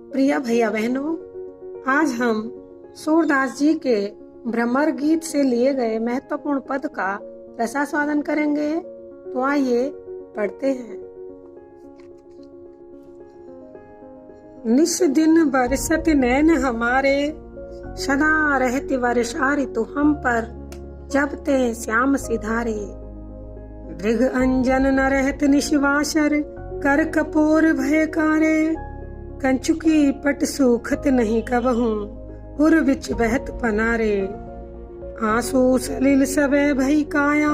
प्रिय भैया बहनों, आज हम सूरदास जी के भ्रमर गीत से लिए गए महत्वपूर्ण पद का रसास्वादन करेंगे। तो आइए पढ़ते हैं। निस दिन बरसत नैन हमारे, सदा रहती वर्षा ऋतु हम पर, जब ते श्याम सिधारे। दृघ अंजन न रहत निशिवासर, कर कपोर भयकारे। कंचुकी पट सूखत नहीं कबहूं, उर बिच बहत पनारे। आंसू सलिल सबे भई काया,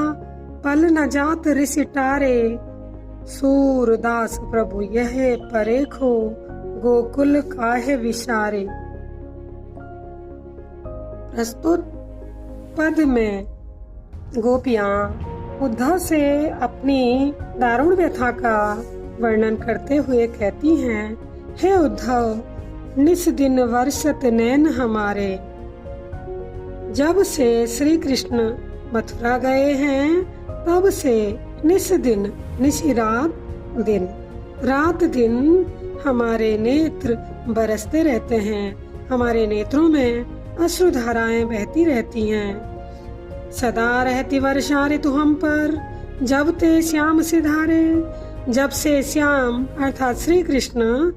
पल न जात रिस टारे। सूरदास प्रभु यह परेखो, गोकुल काहे विचारे। प्रस्तुत पद में गोपियां उद्धव से अपनी दारुण व्यथा का वर्णन करते हुए कहती हैं, हे उद्धव, निस दिन वर्षत नैन हमारे। जब से श्री कृष्ण मथुरा गए हैं, तब से निस दिन, निसी रात, दिन रात दिन हमारे नेत्र बरसते रहते हैं। हमारे नेत्रों में अश्रुधाराएं बहती रहती हैं। सदा रहती वर्षा ऋतु हम पर, जब ते श्याम सिधारे। जब से श्याम अर्थात श्री कृष्ण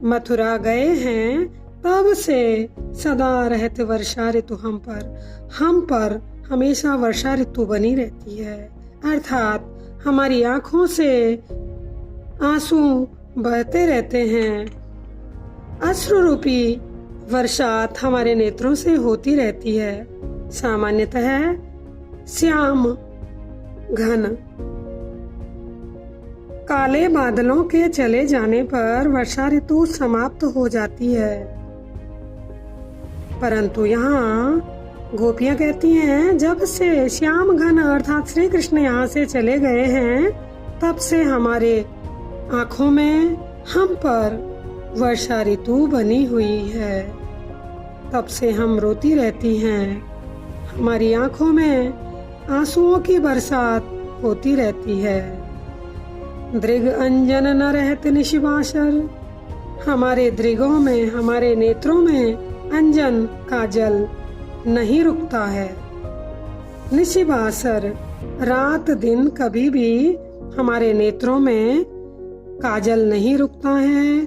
मथुरा गए हैं, तब से सदा रहत वर्षा ऋतु हम पर हमेशा वर्षा ऋतु बनी रहती है। अर्थात हमारी आंखों से आंसू बहते रहते हैं। अश्रु रूपी वर्षात हमारे नेत्रों से होती रहती है। सामान्यतः श्याम घन काले बादलों के चले जाने पर वर्षा ऋतु समाप्त हो जाती है, परंतु यहाँ गोपियां कहती हैं, जब से श्याम घन अर्थात श्री कृष्ण यहाँ से चले गए हैं, तब से हमारे आँखों में हम पर वर्षा ऋतु बनी हुई है। तब से हम रोती रहती हैं। हमारी आँखों में आंसुओं की बरसात होती रहती है। दृघ अंजन न रहत निशिवासर, हमारे दृगों में, हमारे नेत्रों में अंजन काजल नहीं रुकता है। निशिवासर रात दिन कभी भी हमारे नेत्रों में काजल नहीं रुकता है,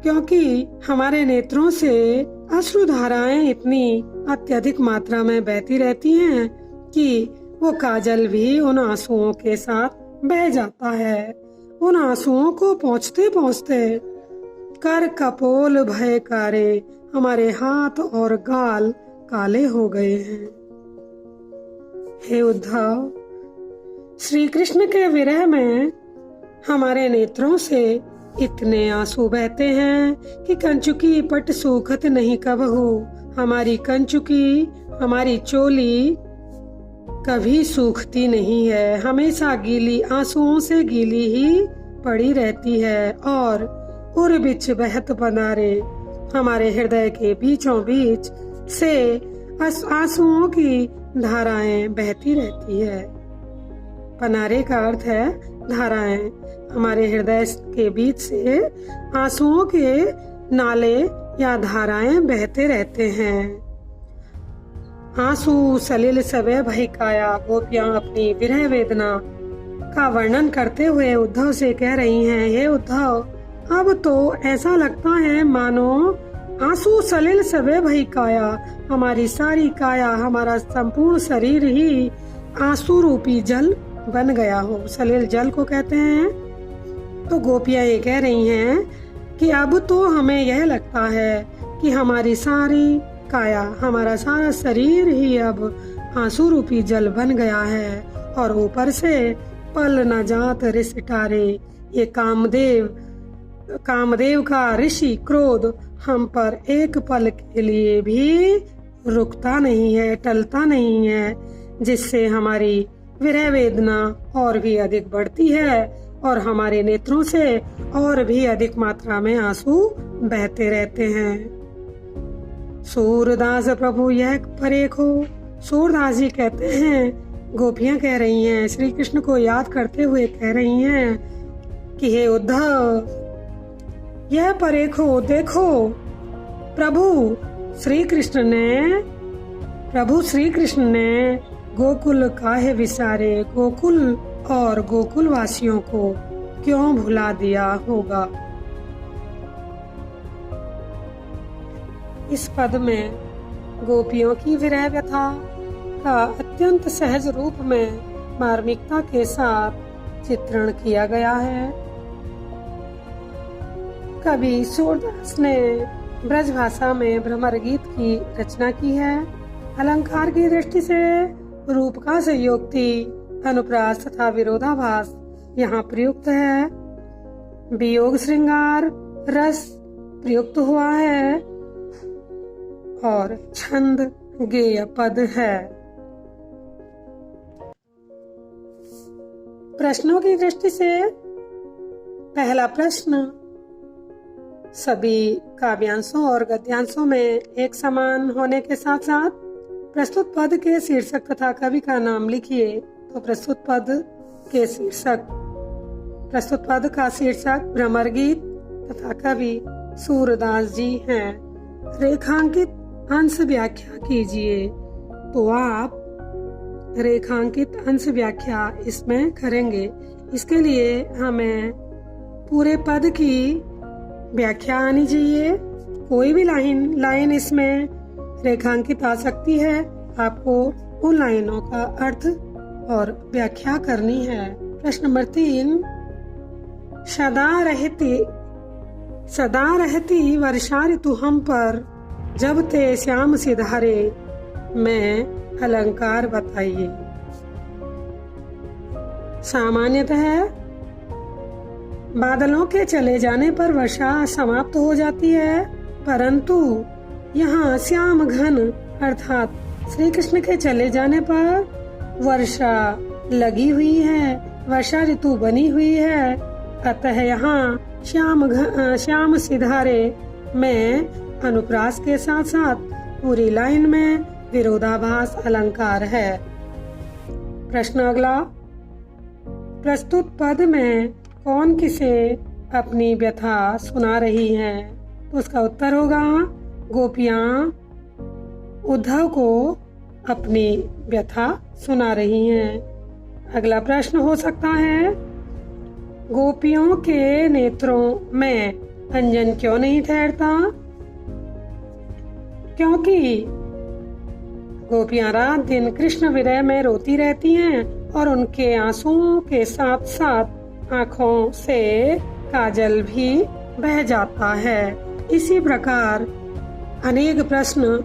क्योंकि हमारे नेत्रों से अश्रुधाराएं इतनी अत्यधिक मात्रा में बहती रहती हैं कि वो काजल भी उन आंसुओं के साथ बह जाता है। उन आंसुओं को पहुँचते पहुँचते कर कपोल भयकारे, हमारे हाथ और गाल काले हो गए हैं। हे उद्धव, श्री कृष्ण के विरह में हमारे नेत्रों से इतने आंसू बहते हैं कि कंचुकी पट सूखत नहीं कबहू। हमारी कंचुकी, हमारी चोली कभी सूखती नहीं है, हमेशा गीली, आंसुओं से गीली ही पड़ी रहती है। और उर बिच बहत पनारे, हमारे हृदय के बीचों बीच से आंसुओं की धाराएं बहती रहती है। पनारे का अर्थ है धाराएं। हमारे हृदय के बीच से आंसुओं के नाले या धाराएं बहते रहते हैं। आंसू सलिल सबे भई काया, गोपियां अपनी विरह वेदना का वर्णन करते हुए उद्धव से कह रही हैं, हे उद्धव, अब तो ऐसा लगता है मानो आंसू सलिल सबे भई काया, हमारी सारी काया, हमारा संपूर्ण शरीर ही आंसू रूपी जल बन गया हो। सलिल जल को कहते हैं। तो गोपियां ये कह रही हैं कि अब तो हमें यह लगता है कि हमारी सारी काया, हमारा सारा शरीर ही अब आंसू रूपी जल बन गया है। और ऊपर से पल न जात रिस टारे, ये कामदेव का ऋषि क्रोध हम पर एक पल के लिए भी रुकता नहीं है, टलता नहीं है, जिससे हमारी विरह वेदना और भी अधिक बढ़ती है और हमारे नेत्रों से और भी अधिक मात्रा में आंसू बहते रहते हैं। सूरदास प्रभु यह परेखो, सूरदास जी कहते हैं, गोपियां कह रही हैं, श्री कृष्ण को याद करते हुए कह रही हैं कि हे उद्धव, यह परेखो देखो, प्रभु श्री कृष्ण ने गोकुल काहे विसारे, गोकुल और गोकुल वासियों को क्यों भुला दिया होगा। इस पद में गोपियों की विरह व्यथा का अत्यंत सहज रूप में मार्मिकता के साथ चित्रण किया गया है। कवि सूरदास ने ब्रज भाषा में भ्रमर गीत की रचना की है। अलंकार की दृष्टि से रूप का संयोक्ति, अनुप्रास तथा विरोधाभास यहाँ प्रयुक्त है। वियोग श्रृंगार रस प्रयुक्त हुआ है और छंद गेय पद है। प्रश्नों की दृष्टि से पहला प्रश्न सभी काव्यांशों और गद्यांशों में एक समान होने के साथ साथ प्रस्तुत पद के शीर्षक तथा कवि का नाम लिखिए। तो प्रस्तुत पद का शीर्षक भ्रमर गीत तथा कवि सूरदास जी हैं। रेखांकित अंश व्याख्या कीजिए। तो आप रेखांकित अंश व्याख्या इसमें करेंगे। इसके लिए हमें पूरे पद की व्याख्या आनी चाहिए। कोई भी लाइन इसमें रेखांकित आ सकती है। आपको उन लाइनों का अर्थ और व्याख्या करनी है। प्रश्न नंबर 3, सदा रहती वर्षा ऋतु हम पर, जब ते श्याम सिधारे, में अलंकार बताइए। सामान्यतः बादलों के चले जाने पर वर्षा समाप्त हो जाती है, परंतु यहाँ श्याम घन अर्थात श्री कृष्ण के चले जाने पर वर्षा लगी हुई है, वर्षा ऋतु बनी हुई है। अतः यहाँ श्याम सिधारे में अनुप्रास के साथ साथ पूरी लाइन में विरोधाभास अलंकार है। प्रश्न अगला, प्रस्तुत पद में कौन किसे अपनी व्यथा सुना रही है? तो उसका उत्तर होगा गोपियां उद्धव को अपनी व्यथा सुना रही हैं। अगला प्रश्न हो सकता है, गोपियों के नेत्रों में अंजन क्यों नहीं ठहरता? क्योंकि गोपियां रात दिन कृष्ण विरह में रोती रहती हैं और उनके आंसुओं के साथ साथ आँखों से काजल भी बह जाता है। इसी प्रकार अनेक प्रश्न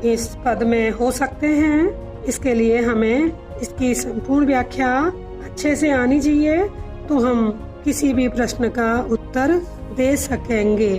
इस पद में हो सकते हैं। इसके लिए हमें इसकी संपूर्ण व्याख्या अच्छे से आनी चाहिए, तो हम किसी भी प्रश्न का उत्तर दे सकेंगे।